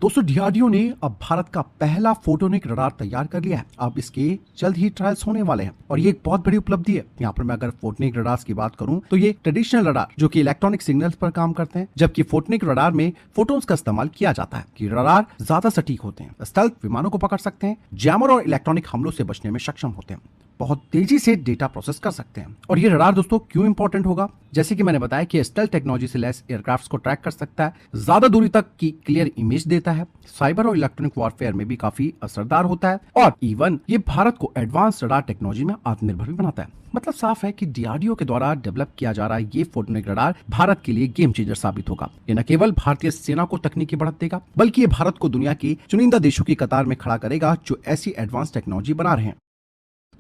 दोस्तों डीआरडीओ ने अब भारत का पहला फोटोनिक रडार तैयार कर लिया है। अब इसके जल्द ही ट्रायल्स होने वाले हैं और ये एक बहुत बड़ी उपलब्धि है। यहाँ पर मैं अगर फोटोनिक रडार्स की बात करूं तो ये ट्रेडिशनल रडार जो कि इलेक्ट्रॉनिक सिग्नल्स पर काम करते हैं, जबकि फोटोनिक रडार में फोटोन्स का इस्तेमाल किया जाता है कि रडार ज्यादा सटीक होते हैं, स्टेल्थ विमानों को पकड़ सकते हैं, जैमर और इलेक्ट्रॉनिक हमलों से बचने में सक्षम होते हैं, बहुत तेजी से डेटा प्रोसेस कर सकते हैं। और ये रडार दोस्तों क्यों इंपॉर्टेंट होगा? जैसे कि मैंने बताया कि स्टेल्थ टेक्नोलॉजी से लैस एयरक्राफ्ट्स को ट्रैक कर सकता है, ज्यादा दूरी तक की क्लियर इमेज देता है, साइबर और इलेक्ट्रॉनिक वॉरफेयर में भी काफी असरदार होता है और इवन ये भारत को एडवांस रडार टेक्नोलॉजी में आत्मनिर्भर भी बनाता है। मतलब साफ है कि डीआरडीओ के द्वारा डेवलप किया जा रहा ये फोटोनिक रडार भारत के लिए गेम चेंजर साबित होगा। ये न केवल भारतीय सेना को तकनीकी बढ़त देगा, बल्कि ये भारत को दुनिया की चुनिंदा देशों की कतार में खड़ा करेगा जो ऐसी एडवांस टेक्नोलॉजी बना रहे हैं।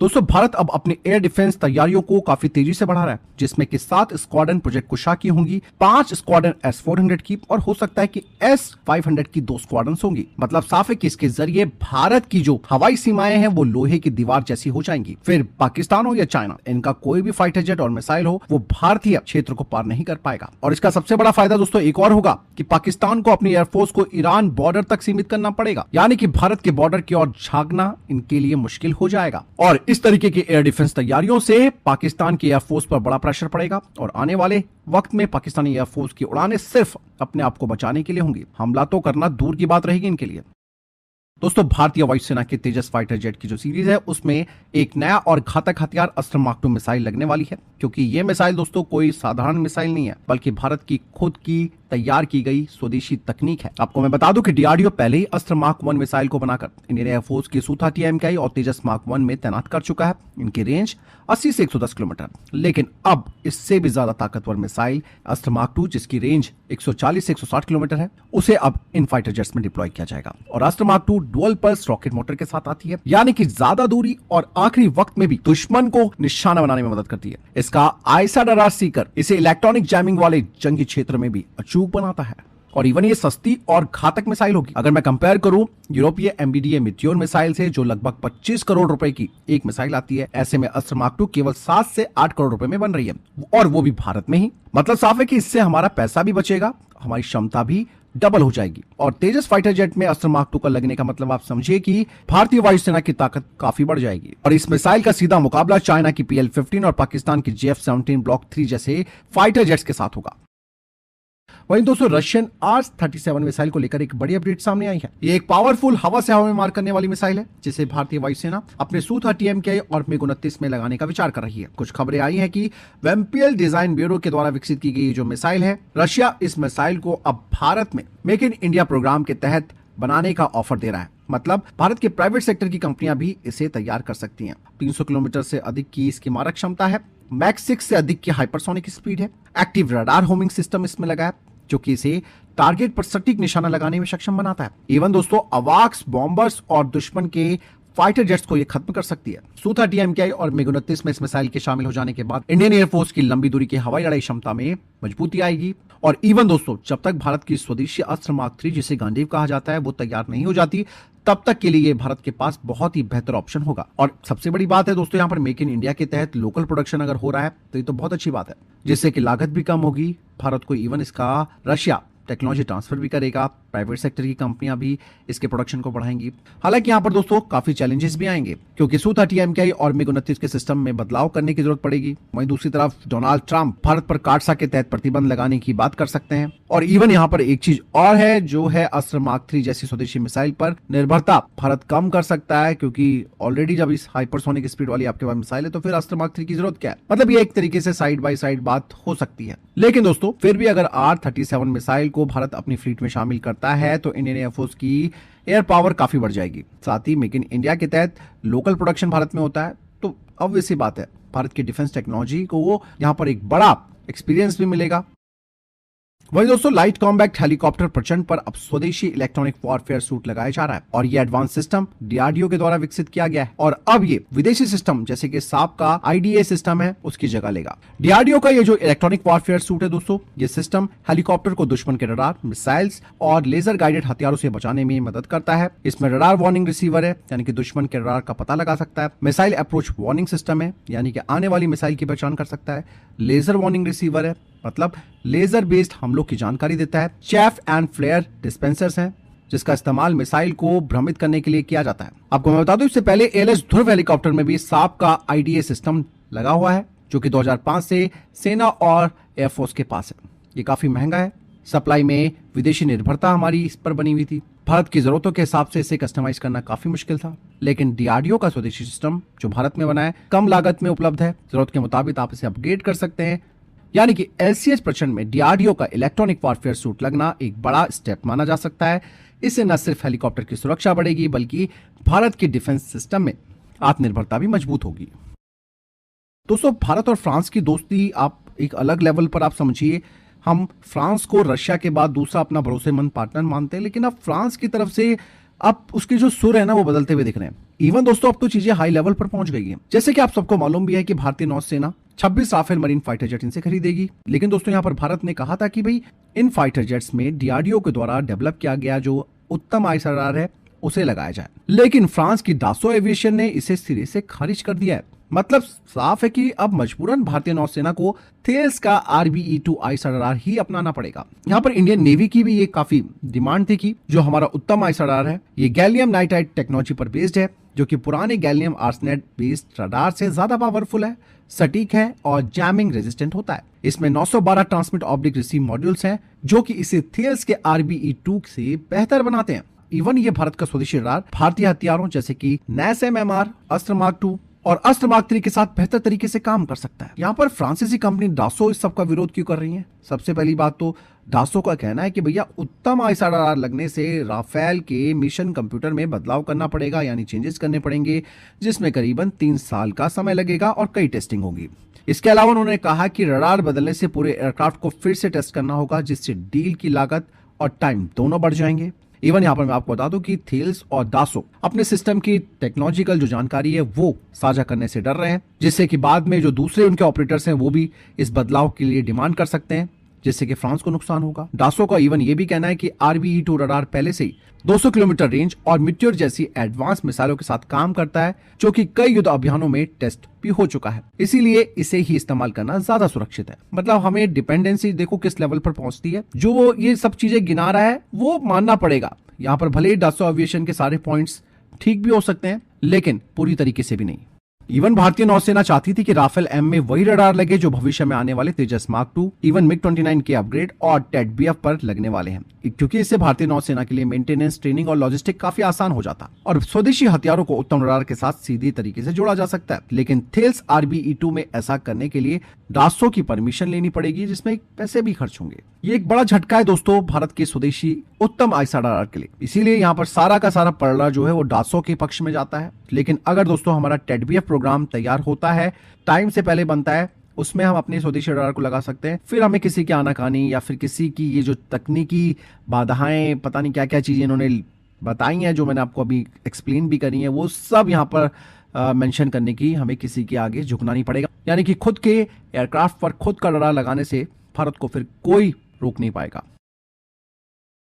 दोस्तों भारत अब अपने एयर डिफेंस तैयारियों को काफी तेजी से बढ़ा रहा है, जिसमें कि 7 स्क्वाड्रन प्रोजेक्ट कुशा की होंगी, 5 स्क्वाड्रन S-400 की और हो सकता है कि S-500 की 2 स्क्वाड्रन होंगी। मतलब साफ है कि इसके जरिए भारत की जो हवाई सीमाएं हैं वो लोहे की दीवार जैसी हो जाएंगी। फिर पाकिस्तान हो या चाइना, इनका कोई भी फाइटर जेट और मिसाइल हो वो भारतीय क्षेत्र को पार नहीं कर पाएगा। और इसका सबसे बड़ा फायदा दोस्तों एक और होगा कि पाकिस्तान को अपनी एयरफोर्स को ईरान बॉर्डर तक सीमित करना पड़ेगा, यानी कि भारत के बॉर्डर की ओर झांकना इनके लिए मुश्किल हो जाएगा। और इस तरीके की एयर डिफेंस तैयारियों से पाकिस्तान की एयरफोर्स पर बड़ा प्रेशर पड़ेगा और आने वाले वक्त में पाकिस्तानी एयरफोर्स की उड़ानें सिर्फ अपने आप को बचाने के लिए होंगी, हमला तो करना दूर की बात रहेगी इनके लिए। दोस्तों भारतीय वायुसेना के तेजस फाइटर जेट की जो सीरीज है उसमें एक नया और घातक हथियार अस्त्र मार्क 2 मिसाइल लगने वाली है, क्योंकि ये मिसाइल दोस्तों कोई साधारण मिसाइल नहीं है, बल्कि भारत की खुद की तैयार की गई स्वदेशी तकनीक है। आपको मैं बता दूं कि डीआरडीओ पहले ही अस्त्र मार्क 1 मिसाइल को बनाकर इंडियन एयरफोर्स की सूथा TMKI और तेजस मार्क 1 में तैनात कर चुका है। इनकी रेंज 80 से 110 किलोमीटर, लेकिन अब इससे भी ज्यादा ताकतवर मिसाइल अस्त्र मार्क 2 जिसकी रेंज 140 से 160 किलोमीटर है, उसे अब इन फाइटर जेट्स में डिप्लॉय किया जाएगा। और अस्त्र mark 2 dual pulse rocket motor के साथ आती है, यानी कि ज्यादा दूरी और आखिरी वक्त में भी दुश्मन को निशाना बनाने में मदद करती है। इसका आईएसआर रडार सीकर इसे इलेक्ट्रॉनिक जैमिंग वाले जंगी क्षेत्र में भी अचूक बनाता है। और इवन ये सस्ती और घातक मिसाइल होगी। अगर मैं कंपेयर करूं यूरोपीय MBDA मिट्योर मिसाइल से जो लगभग 25 करोड़ रुपए की एक मिसाइल आती है, ऐसे में अस्त्र मार्क 2 केवल 7 से 8 करोड़ रुपए में बन रही है, और वो भी भारत में ही। मतलब साफ है कि इससे हमारा पैसा भी बचेगा, हमारी क्षमता भी डबल हो जाएगी। और तेजस फाइटर जेट में अस्त्र मार्क 2 का लगने का मतलब आप समझिए कि भारतीय वायुसेना की ताकत काफी बढ़ जाएगी। और इस मिसाइल का सीधा मुकाबला चाइना की PL-15 और पाकिस्तान की JF-17 ब्लॉक 3 जैसे फाइटर जेट्स के साथ होगा। वहीं दोस्तों रशियन R-37 मिसाइल को लेकर एक बड़ी अपडेट सामने आई है। ये एक पावरफुल हवा से हवा में मार करने वाली मिसाइल है, जिसे भारतीय वायुसेना अपने सूथा TMKI और MiG-29 में लगाने का विचार कर रही है। कुछ खबरें आई हैं कि वेम्पियल डिजाइन ब्यूरो के द्वारा विकसित की गई जो मिसाइल है, रशिया इस मिसाइल को अब भारत में मेक इन इंडिया प्रोग्राम के तहत बनाने का ऑफर दे रहा है। मतलब भारत के प्राइवेट सेक्टर की कंपनियां भी इसे तैयार कर सकती हैं। 300 किलोमीटर से अधिक की इसकी मारक क्षमता है, मैक 6 से अधिक की हाइपरसोनिक स्पीड है, एक्टिव रडार होमिंग सिस्टम इसमें लगा है जो कि इसे टारगेट पर सटीक निशाना लगाने में सक्षम बनाता है। इवन दोस्तों अवाक्स, बॉम्बर्स और दुश्मन के फाइटर जेट्स को यह खत्म कर सकती है। सूथा TMKI और MiG-29 में इस मिसाइल के शामिल हो जाने के बाद इंडियन एयरफोर्स की लंबी दूरी की हवाई लड़ाई क्षमता में मजबूती आएगी। और इवन दोस्तों जब तक भारत की स्वदेशी अस्त्र मार्क 3 जिसे गांडीव कहा जाता है वो तैयार नहीं हो जाती, तब तक के लिए ये भारत के पास बहुत ही बेहतर ऑप्शन होगा। और सबसे बड़ी बात है दोस्तों यहाँ पर मेक इन इंडिया के तहत लोकल प्रोडक्शन अगर हो रहा है तो ये तो बहुत अच्छी बात है, जिससे कि लागत भी कम होगी भारत को। इवन इसका रशिया टेक्नोलॉजी ट्रांसफर भी करेगा, प्राइवेट सेक्टर की कंपनियां भी इसके प्रोडक्शन को बढ़ाएंगी। हालांकि यहाँ पर दोस्तों काफी चैलेंजेस भी आएंगे, क्योंकि सूथा TMKI और MiG-29 के सिस्टम में बदलाव करने की जरूरत पड़ेगी। वहीं दूसरी तरफ डोनाल्ड ट्रंप भारत पर कार्डसा के तहत प्रतिबंध लगाने की बात कर सकते हैं। और इवन यहाँ पर एक चीज और है जो है अस्त्र मार्क 3 जैसी स्वदेशी मिसाइल पर निर्भरता भारत कम कर सकता है, क्योंकि ऑलरेडी जब इस हाइपरसोनिक स्पीड वाली आपके पास मिसाइल है तो फिर अस्त्र मार्क 3 की जरूरत क्या है। मतलब ये एक तरीके से साइड बाय साइड बात हो सकती है। लेकिन दोस्तों फिर भी अगर R-37 मिसाइल को भारत अपनी फ्लीट में शामिल करता है तो इंडियन एयरफोर्स की एयर पावर काफी बढ़ जाएगी। साथ ही मेक इन इंडिया के तहत लोकल प्रोडक्शन भारत में होता है, तो ऑब्वियस सी बात है भारत की डिफेंस टेक्नोलॉजी को यहाँ पर एक बड़ा एक्सपीरियंस भी मिलेगा। वहीं दोस्तों लाइट कॉम्बैक्ट हेलीकॉप्टर प्रचंड पर अब स्वदेशी इलेक्ट्रॉनिक वॉरफेयर सूट लगाया जा रहा है, और ये एडवांस सिस्टम डीआरडीओ के द्वारा विकसित किया गया है। और अब ये विदेशी सिस्टम जैसे कि साप का IDA सिस्टम है उसकी जगह लेगा। डीआरडीओ का ये जो इलेक्ट्रॉनिक वॉरफेयर सूट है दोस्तों, ये सिस्टम हेलीकॉप्टर को दुश्मन के रडार, मिसाइल्स और लेजर गाइडेड हथियारों से बचाने में मदद करता है। इसमें रडार वार्निंग रिसीवर है, यानी कि दुश्मन के रडार का पता लगा सकता है। मिसाइल अप्रोच वार्निंग सिस्टम है, यानी कि आने वाली मिसाइल की पहचान कर सकता है। लेजर वार्निंग रिसीवर है, मतलब लेजर बेस्ड हमलों की जानकारी देता है। चैफ एंड फ्लेयर डिस्पेंसर्स हैं, जिसका इस्तेमाल मिसाइल को भ्रमित करने के लिए किया जाता है। आपको मैं बता दूं, इससे पहले ALH ध्रुव हेलीकॉप्टर में भी साप का IDA सिस्टम लगा हुआ है, जो कि 2005 से सेना और एयरफोर्स के पास है। ये काफी महंगा है। सप्लाई में विदेशी निर्भरता हमारी इस पर बनी हुई थी। भारत की जरूरतों के हिसाब से इसे कस्टमाइज करना काफी मुश्किल था, लेकिन DRDO का स्वदेशी सिस्टम जो भारत में बना है, कम लागत में उपलब्ध है। जरूरत के मुताबिक आप इसे अपग्रेड कर सकते हैं। यानी कि LCS प्रचंड में DRDO का इलेक्ट्रॉनिक वॉरफेयर सूट लगना एक बड़ा स्टेप माना जा सकता है। इससे न सिर्फ हेलीकॉप्टर की सुरक्षा बढ़ेगी, बल्कि भारत की डिफेंस सिस्टम में आत्मनिर्भरता भी मजबूत होगी। दोस्तों, भारत और फ्रांस की दोस्ती आप एक अलग लेवल पर आप समझिए। हम फ्रांस को रशिया के बाद दूसरा अपना भरोसेमंद पार्टनर मानते हैं, लेकिन अब फ्रांस की तरफ से अब उसके जो सुर है ना, वो बदलते हुए दिख रहे हैं। इवन दोस्तों, अब तो चीजें हाई लेवल पर पहुंच गई हैं। जैसे कि आप सबको मालूम भी है कि भारतीय नौसेना 26 राफेल मरीन फाइटर जेट इनसे खरीदेगी। लेकिन दोस्तों, यहाँ पर भारत ने कहा था कि भाई इन फाइटर जेट्स में DRDO के द्वारा डेवलप किया गया जो उत्तम ISRR है उसे लगाया जाए। लेकिन फ्रांस की दासो एविएशन ने इसे सिरे से खारिज कर दिया है। मतलब साफ है कि अब मजबूरन भारतीय नौसेना को थेल्स का RBE-2 ISRR ही अपनाना पड़ेगा। यहाँ पर इंडियन नेवी की भी ये काफी डिमांड थी कि जो हमारा उत्तम ISRR है, ये गैलियम नाइट्राइड टेक्नोलॉजी पर बेस्ड है, जो कि पुराने गैलियम आर्सेनाइड बेस्ड रडार से ज्यादा पावरफुल है, सटीक है और जैमिंग रेजिस्टेंट होता है। इसमें 912 ट्रांसमिट ऑब्लिक रिसीव मॉड्यूल्स हैं, जो कि इसे थेल्स के RBE-2 से बेहतर बनाते हैं। इवन ये भारत का स्वदेशी रडार भारतीय हथियारों जैसे कि NASAMR, अस्त्र मार्क 2 और अस्त्र मार्क 3 के साथ बेहतर तरीके से काम कर सकता है। यहाँ पर फ्रांसीसी कंपनी डासो इस सब का विरोध क्यों कर रही है? सबसे पहली बात तो डासो का कहना है कि भैया उत्तम ISRR लगने से राफेल के मिशन कंप्यूटर में बदलाव करना पड़ेगा, यानी चेंजेस करने पड़ेंगे, जिसमें करीबन 3 साल का समय लगेगा और कई टेस्टिंग होगी। इसके अलावा उन्होंने कहा कि रडार बदलने से पूरे एयरक्राफ्ट को फिर से टेस्ट करना होगा, जिससे डील की लागत और टाइम दोनों बढ़ जाएंगे। इवन यहाँ पर मैं आपको बता दूं कि थेल्स और दासो अपने सिस्टम की टेक्नोलॉजिकल जो जानकारी है वो साझा करने से डर रहे हैं, जिससे कि बाद में जो दूसरे उनके ऑपरेटर्स हैं वो भी इस बदलाव के लिए डिमांड कर सकते हैं, जिससे कि फ्रांस को नुकसान होगा। डासो का इवन ये भी कहना है कि RBE-2 रडार पहले से ही 200 किलोमीटर रेंज और मिट्योर जैसी एडवांस मिसाइलों के साथ काम करता है, जो कि कई युद्ध अभियानों में टेस्ट भी हो चुका है। इसीलिए इसे ही इस्तेमाल करना ज्यादा सुरक्षित है। मतलब हमें डिपेंडेंसी देखो किस लेवल पर पहुंचती है। जो वो ये सब चीजें गिना रहा है वो मानना पड़ेगा। यहाँ पर भले ही डासो एविएशन के सारे पॉइंट्स ठीक भी हो सकते हैं, लेकिन पूरी तरीके से भी नहीं। इवन भारतीय नौसेना चाहती थी कि राफेल M में वही रडार लगे जो भविष्य में आने वाले तेजस मार्क 2, इवन MiG-29 के अपग्रेड और TED-BF पर लगने वाले हैं, क्योंकि इससे भारतीय नौसेना के लिए मेंटेनेंस, ट्रेनिंग और लॉजिस्टिक काफी आसान हो जाता और स्वदेशी हथियारों को उत्तम रडार के साथ सीधे तरीके से जोड़ा जा सकता है। लेकिन थेल्स RBE-2 में ऐसा करने के लिए डासो की परमिशन लेनी पड़ेगी, जिसमें पैसे भी खर्च होंगे। ये एक बड़ा झटका है दोस्तों भारत के स्वदेशी उत्तम ISRR के लिए। इसीलिए यहाँ पर सारा का सारा पलड़ा जो है वो डासो के पक्ष में जाता है। लेकिन अगर दोस्तों हमारा TED-BF प्रोग्राम तैयार होता है, टाइम से पहले बनता है, उसमें हम अपने स्वदेशी रडार को लगा सकते हैं। फिर हमें किसी की आनाकानी या फिर किसी की ये जो तकनीकी बाधाएं, पता नहीं क्या क्या चीजें इन्होंने बताई हैं, जो मैंने आपको अभी एक्सप्लेन भी करी है, वो सब यहाँ पर मेंशन करने की हमें किसी के आगे झुकना नहीं पड़ेगा। यानी कि खुद के एयरक्राफ्ट पर खुद का रडार लगाने से भारत को फिर कोई रोक नहीं पाएगा।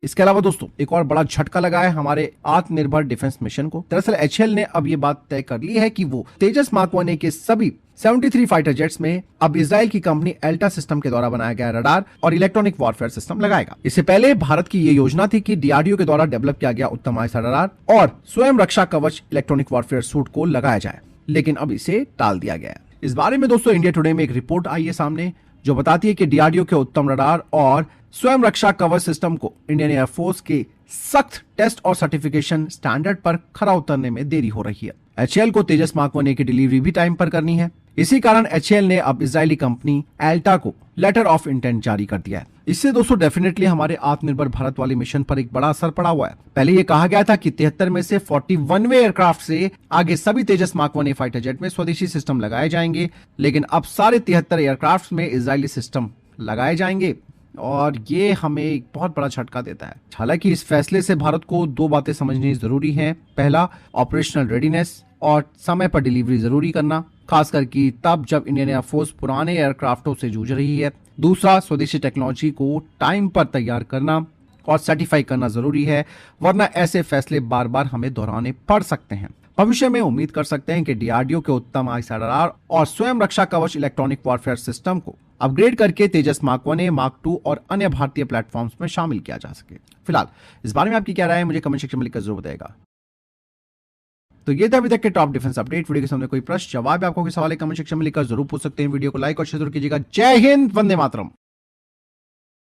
इसके अलावा दोस्तों एक और बड़ा झटका लगा है हमारे आत्मनिर्भर डिफेंस मिशन को। दरअसल HAL ने अब ये बात तय कर ली है कि वो तेजस मार्क 1A के सभी 73 फाइटर जेट्स में अब इजराइल की कंपनी एल्टा सिस्टम के द्वारा बनाया गया रडार और इलेक्ट्रॉनिक वॉरफेयर सिस्टम लगाएगा। इससे पहले भारत की ये योजना थी कि DRDO के द्वारा डेवलप किया गया उत्तम ISRR और स्वयं रक्षा कवच इलेक्ट्रॉनिक वॉरफेयर सूट को लगाया जाए, लेकिन अब इसे टाल दिया गया है। इस बारे में दोस्तों इंडिया टुडे में एक रिपोर्ट आई है सामने, जो बताती है कि DRDO के उत्तम रडार और स्वयं रक्षा कवच सिस्टम को इंडियन एयरफोर्स के सख्त टेस्ट और सर्टिफिकेशन स्टैंडर्ड पर खरा उतरने में देरी हो रही है। HAL को तेजस मार्क 1A की डिलीवरी भी टाइम पर करनी है। इसी कारण HAL ने अब इजरायली कंपनी एल्टा को लेटर ऑफ इंटेंट जारी कर दिया है। इससे दोस्तों डेफिनेटली हमारे आत्मनिर्भर भारत वाले मिशन पर एक बड़ा असर पड़ा हुआ है। पहले ये कहा गया था कि 73 में से 41वें एयरक्राफ्ट से आगे सभी तेजस मार्क 1A फाइटर जेट में स्वदेशी सिस्टम लगाए जाएंगे, लेकिन अब सारे 73 एयरक्राफ्ट में इजरायली सिस्टम लगाए जाएंगे और ये हमें एक बहुत बड़ा झटका देता है। हालांकि इस फैसले से भारत को दो बातें समझनी जरूरी हैं। पहला, ऑपरेशनल रेडीनेस और समय पर डिलीवरी जरूरी करना, खास करके तब जब इंडियन एयरफोर्स पुराने एयरक्राफ्टों से जूझ रही है। दूसरा, स्वदेशी टेक्नोलॉजी को टाइम पर तैयार करना और सर्टिफाई करना जरूरी है, वरना ऐसे फैसले बार बार हमें दोहराने पड़ सकते हैं। भविष्य में उम्मीद कर सकते हैं कि डीआरडीओ के उत्तम आईएसआरआर और स्वयं रक्षा कवच इलेक्ट्रॉनिक वॉरफेयर सिस्टम को अपग्रेड करके तेजस मार्क 1, मार्क 2 और अन्य भारतीय प्लेटफॉर्म्स में शामिल किया जा सके। फिलहाल इस बारे में आपकी क्या राय है, मुझे कमेंट सेक्शन में लिखकर जरूर बताएगा। तो ये था अभी तक के टॉप डिफेंस अपडेट। वीडियो के सामने कोई प्रश्न जवाब आपको कोई सवाल है कमेंट सेक्शन में लिखकर जरूर पूछ सकते हैं। वीडियो को लाइक और शेयर कीजिएगा। जय हिंद, वंदे मातरम।